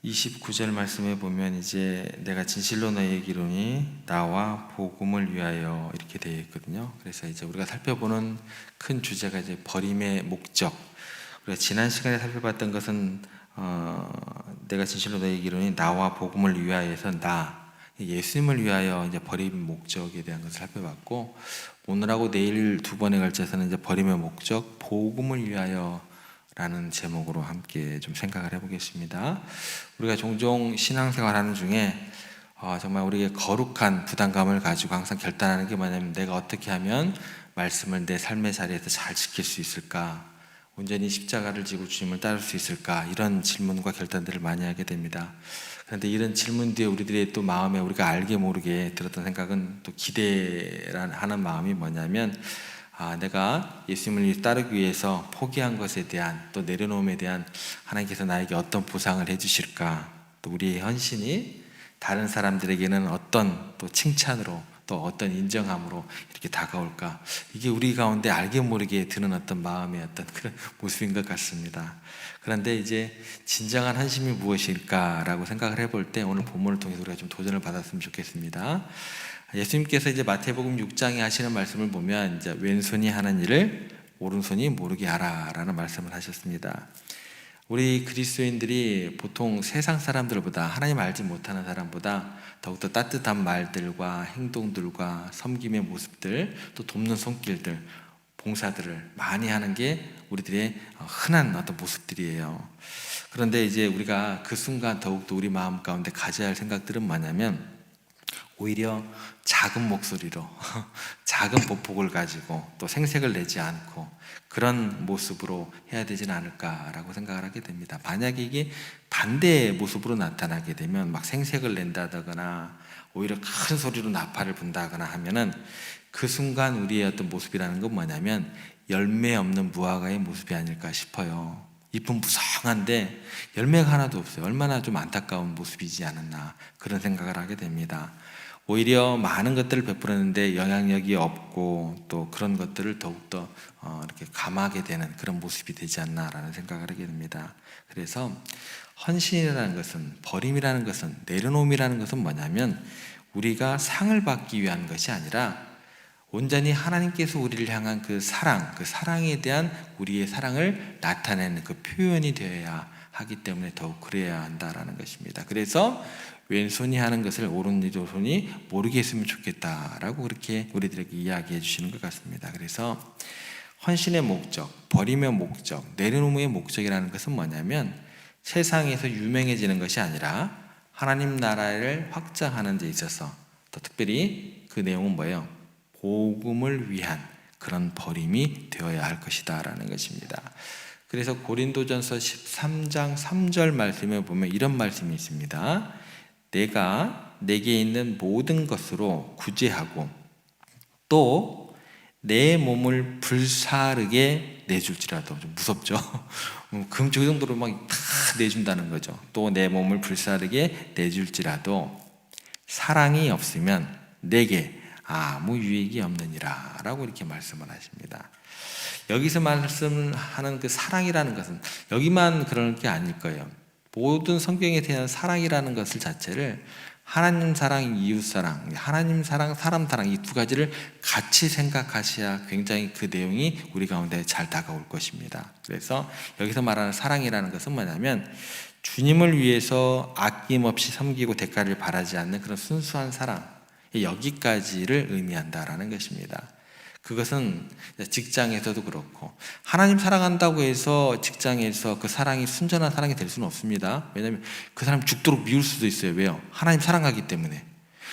29절 말씀에 보면 이제 내가 진실로 너희에게 이르노니 나와 복음을 위하여 이렇게 되어 있거든요. 그래서 이제 우리가 살펴보는 큰 주제가 이제 버림의 목적. 우리가 지난 시간에 살펴봤던 것은 내가 진실로 너희에게 이르노니 나와 복음을 위하여에서 예수님을 위하여 이제 버림 목적에 대한 것을 살펴봤고, 오늘하고 내일 두 번에 걸쳐서는 이제 버림의 목적, 복음을 위하여 라는 제목으로 함께 좀 생각을 해보겠습니다. 우리가 종종 신앙생활하는 중에 정말 우리에게 거룩한 부담감을 가지고 항상 결단하는 게 뭐냐면, 내가 어떻게 하면 말씀을 내 삶의 자리에서 잘 지킬 수 있을까, 온전히 십자가를 지고 주님을 따를 수 있을까, 이런 질문과 결단들을 많이 하게 됩니다. 그런데 이런 질문 뒤에 우리들의 또 마음에 우리가 알게 모르게 들었던 생각은, 또 기대하는 마음이 뭐냐면, 내가 예수님을 따르기 위해서 포기한 것에 대한, 또 내려놓음에 대한 하나님께서 나에게 어떤 보상을 해주실까, 또 우리의 헌신이 다른 사람들에게는 어떤 또 칭찬으로, 또 어떤 인정함으로 이렇게 다가올까, 이게 우리 가운데 알게 모르게 드는 어떤 마음의 어떤 그런 모습인 것 같습니다. 그런데 이제 진정한 헌신이 무엇일까라고 생각을 해볼 때, 오늘 본문을 통해서 우리가 좀 도전을 받았으면 좋겠습니다. 예수님께서 이제 마태복음 6장에 하시는 말씀을 보면, 이제 왼손이 하는 일을 오른손이 모르게 하라라는 말씀을 하셨습니다. 우리 그리스도인들이 보통 세상 사람들보다, 하나님 알지 못하는 사람보다 더욱더 따뜻한 말들과 행동들과 섬김의 모습들, 또 돕는 손길들, 봉사들을 많이 하는 게 우리들의 흔한 어떤 모습들이에요. 그런데 이제 우리가 그 순간 더욱더 우리 마음 가운데 가져야 할 생각들은 뭐냐면, 오히려 작은 목소리로 작은 보폭을 가지고 또 생색을 내지 않고 그런 모습으로 해야 되지는 않을까라고 생각을 하게 됩니다. 만약에 이게 반대의 모습으로 나타나게 되면, 막 생색을 낸다거나 오히려 큰 소리로 나팔을 분다거나 하면은, 그 순간 우리의 어떤 모습이라는 건 뭐냐면 열매 없는 무화과의 모습이 아닐까 싶어요. 잎은 무성한데 열매가 하나도 없어요. 얼마나 좀 안타까운 모습이지 않았나, 그런 생각을 하게 됩니다. 오히려 많은 것들을 베풀었는데 영향력이 없고, 또 그런 것들을 더욱더 이렇게 감하게 되는 그런 모습이 되지 않나라는 생각을 하게 됩니다. 그래서 헌신이라는 것은, 버림이라는 것은, 내려놓음이라는 것은 뭐냐면, 우리가 상을 받기 위한 것이 아니라 온전히 하나님께서 우리를 향한 그 사랑에 대한 우리의 사랑을 나타내는 그 표현이 되어야 하기 때문에 더욱 그래야 한다라는 것입니다. 그래서 왼손이 하는 것을 오른손이 모르게 했으면 좋겠다라고 그렇게 우리들에게 이야기해 주시는 것 같습니다. 그래서 헌신의 목적, 버림의 목적, 내려놓음의 목적이라는 것은 뭐냐면, 세상에서 유명해지는 것이 아니라 하나님 나라를 확장하는 데 있어서, 또 특별히 그 내용은 뭐예요? 복음을 위한 그런 버림이 되어야 할 것이다 라는 것입니다. 그래서 고린도전서 13장 3절 말씀에 보면 이런 말씀이 있습니다. 내가 내게 있는 모든 것으로 구제하고 또 내 몸을 불사르게 내줄지라도. 좀 무섭죠? 그 정도로 막 다 내준다는 거죠. 또 내 몸을 불사르게 내줄지라도 사랑이 없으면 내게 아무 유익이 없느니라 라고 이렇게 말씀을 하십니다. 여기서 말씀하는 그 사랑이라는 것은 여기만 그런 게 아닐 거예요. 모든 성경에 대한 사랑이라는 것을 자체를 하나님 사랑, 이웃 사랑, 하나님 사랑, 사람 사랑, 이 두 가지를 같이 생각하셔야 굉장히 그 내용이 우리 가운데 잘 다가올 것입니다. 그래서 여기서 말하는 사랑이라는 것은 뭐냐면, 주님을 위해서 아낌없이 섬기고 대가를 바라지 않는 그런 순수한 사랑, 여기까지를 의미한다라는 것입니다. 그것은 직장에서도 그렇고, 하나님 사랑한다고 해서 직장에서 그 사랑이 순전한 사랑이 될 수는 없습니다. 왜냐하면 그 사람 죽도록 미울 수도 있어요. 왜요? 하나님 사랑하기 때문에.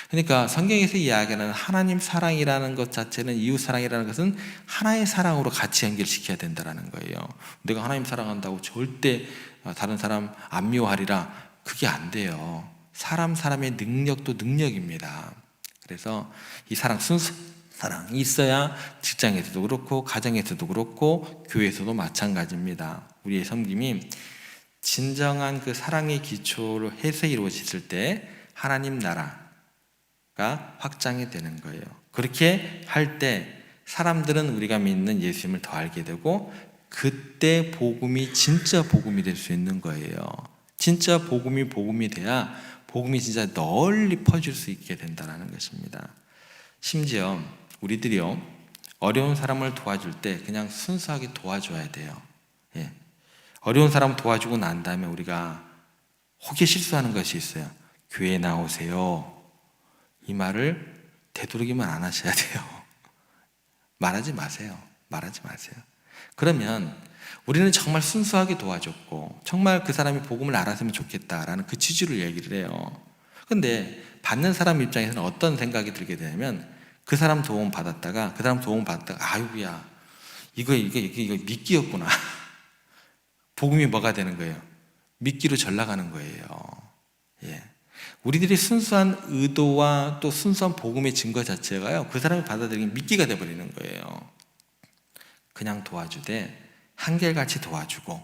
그러니까 성경에서 이야기하는 하나님 사랑이라는 것 자체는, 이웃 사랑이라는 것은 하나의 사랑으로 같이 연결시켜야 된다는 거예요. 내가 하나님 사랑한다고 절대 다른 사람 안 미워하리라, 그게 안 돼요. 사람의 능력도 능력입니다. 그래서 이 순수 사랑이 있어야 직장에서도 그렇고, 가정에서도 그렇고, 교회에서도 마찬가지입니다. 우리의 섬김이 진정한 그 사랑의 기초로 해서 이루어졌을 때 하나님 나라가 확장이 되는 거예요. 그렇게 할 때 사람들은 우리가 믿는 예수님을 더 알게 되고, 그때 복음이 진짜 복음이 될 수 있는 거예요. 진짜 복음이 돼야 복음이 진짜 널리 퍼질 수 있게 된다는 것입니다. 심지어 우리들이요, 어려운 사람을 도와줄 때 그냥 순수하게 도와줘야 돼요. 예. 어려운 사람 도와주고 난 다음에 우리가 혹여 실수하는 것이 있어요. 교회 나오세요. 이 말을 되도록이면 안 하셔야 돼요. 말하지 마세요. 그러면 우리는 정말 순수하게 도와줬고 정말 그 사람이 복음을 알았으면 좋겠다라는 그 취지로 얘기를 해요. 근데 받는 사람 입장에서는 어떤 생각이 들게 되냐면 그 사람 도움 받았다가 아이고야 이거 미끼였구나. 복음이 뭐가 되는 거예요? 미끼로 전락하는 거예요. 예. 우리들이 순수한 의도와 또 순수한 복음의 증거 자체가요, 그 사람이 받아들이는 미끼가 돼버리는 거예요. 그냥 도와주되 한결같이 도와주고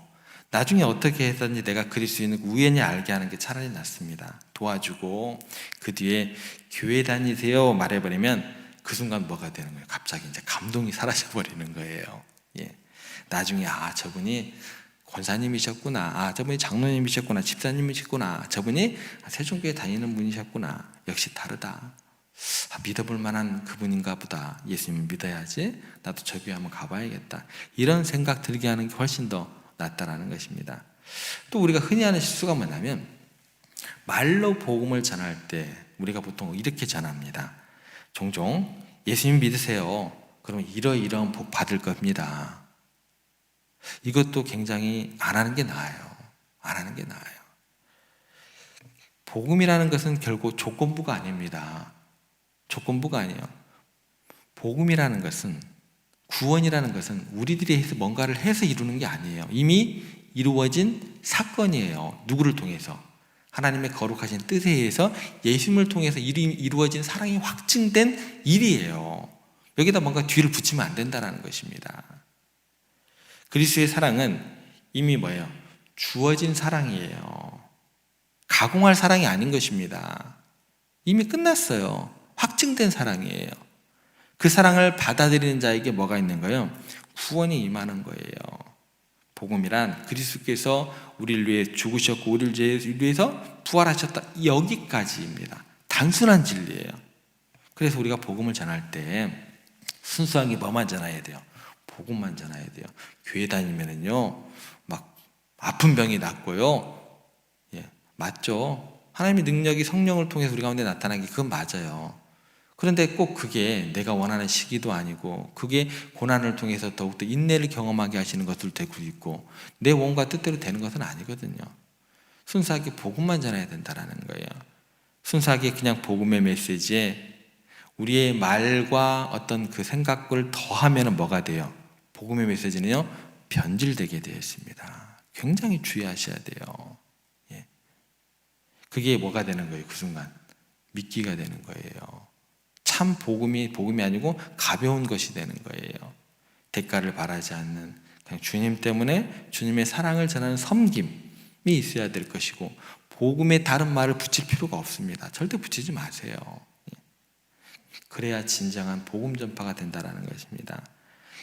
나중에 어떻게 해서든지 내가 그릴 수 있는 우연히 알게 하는 게 차라리 낫습니다. 도와주고 그 뒤에 교회 다니세요 말해버리면 그 순간 뭐가 되는 거예요? 갑자기 이제 감동이 사라져버리는 거예요. 예. 나중에 저분이 권사님이셨구나, 저분이 장로님이셨구나, 집사님이셨구나, 저분이 세종교회 다니는 분이셨구나, 역시 다르다, 믿어볼 만한 그분인가 보다, 예수님 믿어야지, 나도 저 교회 한번 가봐야겠다, 이런 생각 들게 하는 게 훨씬 더 낫다라는 것입니다. 또 우리가 흔히 하는 실수가 뭐냐면 말로 복음을 전할 때 우리가 보통 이렇게 전합니다. 종종 예수님 믿으세요, 그러면 이러이러한 복 받을 겁니다. 이것도 굉장히 안 하는 게 나아요. 복음이라는 것은 결국 조건부가 아닙니다. 조건부가 아니에요. 복음이라는 것은, 구원이라는 것은 우리들이 해서 뭔가를 해서 이루는 게 아니에요. 이미 이루어진 사건이에요. 누구를 통해서? 하나님의 거룩하신 뜻에 의해서 예수님을 통해서 이루어진 사랑이 확증된 일이에요. 여기다 뭔가 뒤를 붙이면 안 된다는 것입니다. 그리스도의 사랑은 이미 뭐예요? 주어진 사랑이에요. 가공할 사랑이 아닌 것입니다. 이미 끝났어요. 확증된 사랑이에요. 그 사랑을 받아들이는 자에게 뭐가 있는 거예요? 구원이 임하는 거예요. 복음이란 그리스도께서 우리를 위해 죽으셨고 우리를 위해서 부활하셨다, 여기까지입니다. 단순한 진리예요. 그래서 우리가 복음을 전할 때 순수하게 뭐만 전해야 돼요? 복음만 전해야 돼요. 교회 다니면은요, 막 아픈 병이 낫고요. 예, 맞죠. 하나님의 능력이 성령을 통해서 우리 가운데 나타나기, 그건 맞아요. 그런데 꼭 그게 내가 원하는 시기도 아니고, 그게 고난을 통해서 더욱더 인내를 경험하게 하시는 것도 되고 있고, 내 원과 뜻대로 되는 것은 아니거든요. 순수하게 복음만 전해야 된다는 거예요. 순수하게 그냥 복음의 메시지에 우리의 말과 어떤 그 생각을 더하면 뭐가 돼요? 복음의 메시지는요, 변질되게 되어 있습니다. 굉장히 주의하셔야 돼요. 예. 그게 뭐가 되는 거예요? 그 순간 미끼가 되는 거예요. 참 복음이 아니고 가벼운 것이 되는 거예요. 대가를 바라지 않는, 그냥 주님 때문에 주님의 사랑을 전하는 섬김이 있어야 될 것이고, 복음에 다른 말을 붙일 필요가 없습니다. 절대 붙이지 마세요. 그래야 진정한 복음 전파가 된다는 것입니다.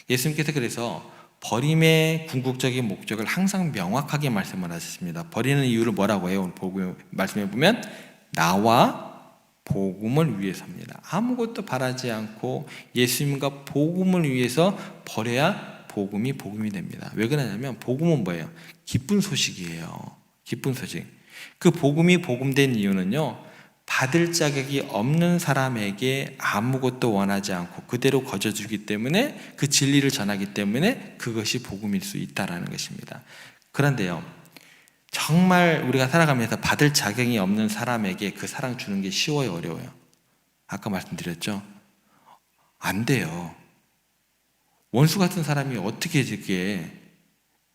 예수님께서 그래서 버림의 궁극적인 목적을 항상 명확하게 말씀을 하셨습니다. 버리는 이유를 뭐라고 해요? 오늘 복음 말씀해 보면 나와 복음을 위해서입니다. 아무것도 바라지 않고 예수님과 복음을 위해서 버려야 복음이 됩니다. 왜 그러냐면 복음은 뭐예요? 기쁜 소식이에요. 기쁜 소식. 그 복음이 복음된 이유는요, 받을 자격이 없는 사람에게 아무것도 원하지 않고 그대로 거저주기 때문에, 그 진리를 전하기 때문에 그것이 복음일 수 있다는 것입니다. 그런데요, 정말 우리가 살아가면서 받을 자격이 없는 사람에게 그 사랑 주는 게 쉬워요, 어려워요? 아까 말씀드렸죠? 안 돼요. 원수 같은 사람이 어떻게 이렇게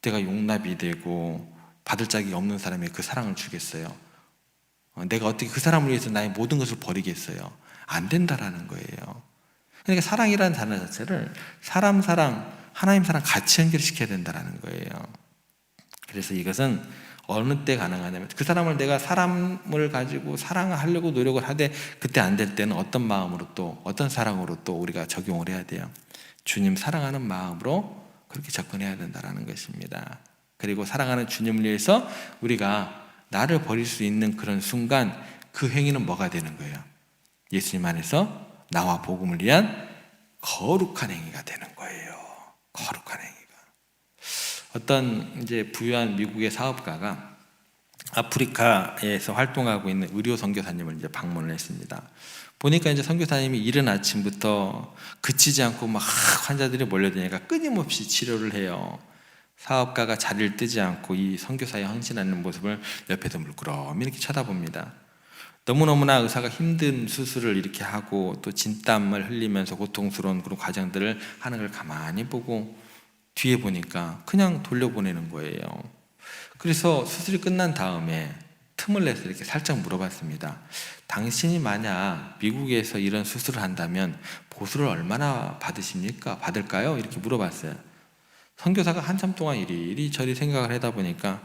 내가 용납이 되고 받을 자격이 없는 사람에게 그 사랑을 주겠어요? 내가 어떻게 그 사람을 위해서 나의 모든 것을 버리겠어요? 안 된다라는 거예요. 그러니까 사랑이라는 단어 자체를 사람 사랑, 하나님 사랑 같이 연결시켜야 된다라는 거예요. 그래서 이것은 어느 때 가능하냐면, 그 사람을 내가 사람을 가지고 사랑을 하려고 노력을 하되 그때 안 될 때는 어떤 마음으로, 또 어떤 사랑으로 또 우리가 적용을 해야 돼요? 주님 사랑하는 마음으로 그렇게 접근해야 된다라는 것입니다. 그리고 사랑하는 주님을 위해서 우리가 나를 버릴 수 있는 그런 순간 그 행위는 뭐가 되는 거예요? 예수님 안에서 나와 복음을 위한 거룩한 행위가 되는 거예요. 거룩한 행위가. 어떤 이제 부유한 미국의 사업가가 아프리카에서 활동하고 있는 의료 선교사님을 이제 방문을 했습니다. 보니까 이제 선교사님이 이른 아침부터 그치지 않고 막 환자들이 몰려드니까 끊임없이 치료를 해요. 사업가가 자리를 뜨지 않고 이 선교사에 헌신하는 모습을 옆에서 물끄러미 이렇게 쳐다봅니다. 너무너무나 의사가 힘든 수술을 이렇게 하고 또 진땀을 흘리면서 고통스러운 그런 과정들을 하는 걸 가만히 보고 뒤에 보니까 그냥 돌려보내는 거예요. 그래서 수술이 끝난 다음에 틈을 내서 이렇게 살짝 물어봤습니다. 당신이 만약 미국에서 이런 수술을 한다면 보수를 얼마나 받을까요? 이렇게 물어봤어요. 선교사가 한참 동안 이리저리 생각을 하다 보니까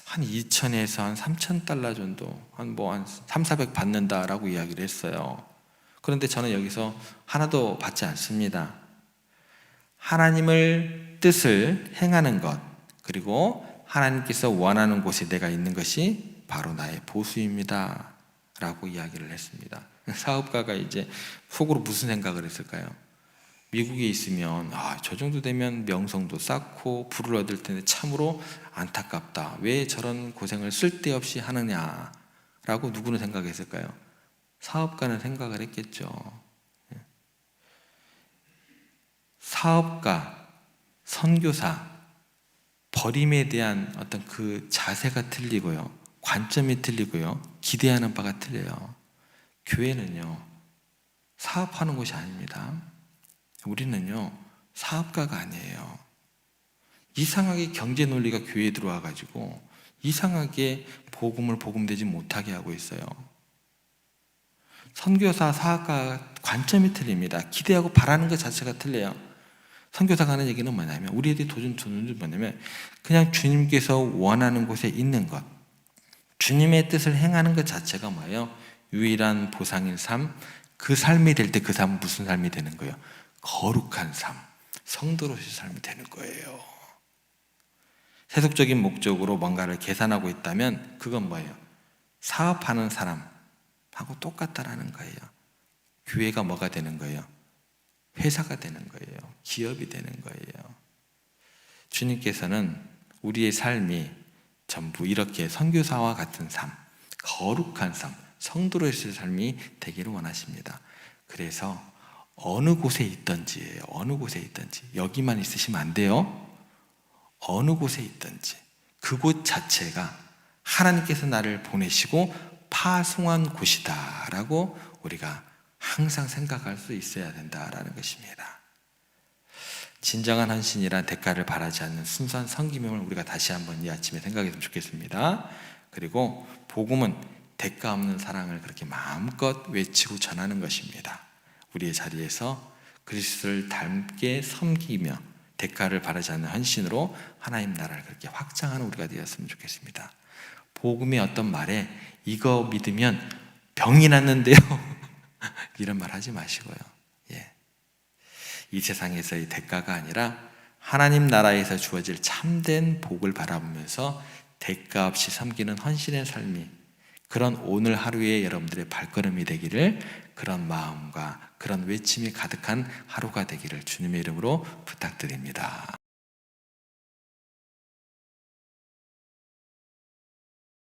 한 2,000에서 한 3,000달러 정도, 한 3, 400 받는다라고 이야기를 했어요. 그런데 저는 여기서 하나도 받지 않습니다. 하나님을 뜻을 행하는 것, 그리고 하나님께서 원하는 곳에 내가 있는 것이 바로 나의 보수입니다 라고 이야기를 했습니다. 사업가가 이제 속으로 무슨 생각을 했을까요? 미국에 있으면 저 정도 되면 명성도 쌓고 부를 얻을 텐데 참으로 안타깝다. 왜 저런 고생을 쓸데없이 하느냐라고 누구는 생각했을까요? 사업가는 생각을 했겠죠. 사업가, 선교사, 버림에 대한 어떤 그 자세가 틀리고요. 관점이 틀리고요. 기대하는 바가 틀려요. 교회는요, 사업하는 곳이 아닙니다. 우리는요, 사업가가 아니에요. 이상하게 경제 논리가 교회에 들어와가지고 이상하게 복음을 복음되지 못하게 하고 있어요. 선교사, 사업가 관점이 틀립니다. 기대하고 바라는 것 자체가 틀려요. 선교사가 하는 얘기는 뭐냐면, 우리에게 도전은 뭐냐면 그냥 주님께서 원하는 곳에 있는 것, 주님의 뜻을 행하는 것 자체가 뭐예요? 유일한 보상인 삶. 그 삶이 될 때 그 삶은 무슨 삶이 되는 거예요? 거룩한 삶, 성도로서의 삶이 되는 거예요. 세속적인 목적으로 뭔가를 계산하고 있다면 그건 뭐예요? 사업하는 사람하고 똑같다라는 거예요. 교회가 뭐가 되는 거예요? 회사가 되는 거예요. 기업이 되는 거예요. 주님께서는 우리의 삶이 전부 이렇게 선교사와 같은 삶, 거룩한 삶, 성도로서의 삶이 되기를 원하십니다. 그래서 어느 곳에 있든지 여기만 있으시면 안 돼요. 어느 곳에 있든지 그곳 자체가 하나님께서 나를 보내시고 파송한 곳이다 라고 우리가 항상 생각할 수 있어야 된다라는 것입니다. 진정한 헌신이란 대가를 바라지 않는 순수한 섬김임을 우리가 다시 한번 이 아침에 생각했으면 좋겠습니다. 그리고 복음은 대가 없는 사랑을 그렇게 마음껏 외치고 전하는 것입니다. 우리의 자리에서 그리스도를 닮게 섬기며 대가를 바라지 않는 헌신으로 하나님 나라를 그렇게 확장하는 우리가 되었으면 좋겠습니다. 복음의 어떤 말에 이거 믿으면 병이 낫는데요 이런 말 하지 마시고요. 이 세상에서의 대가가 아니라 하나님 나라에서 주어질 참된 복을 바라보면서 대가 없이 섬기는 헌신의 삶이, 그런 오늘 하루의 여러분들의 발걸음이 되기를, 그런 마음과 그런 외침이 가득한 하루가 되기를 주님의 이름으로 부탁드립니다.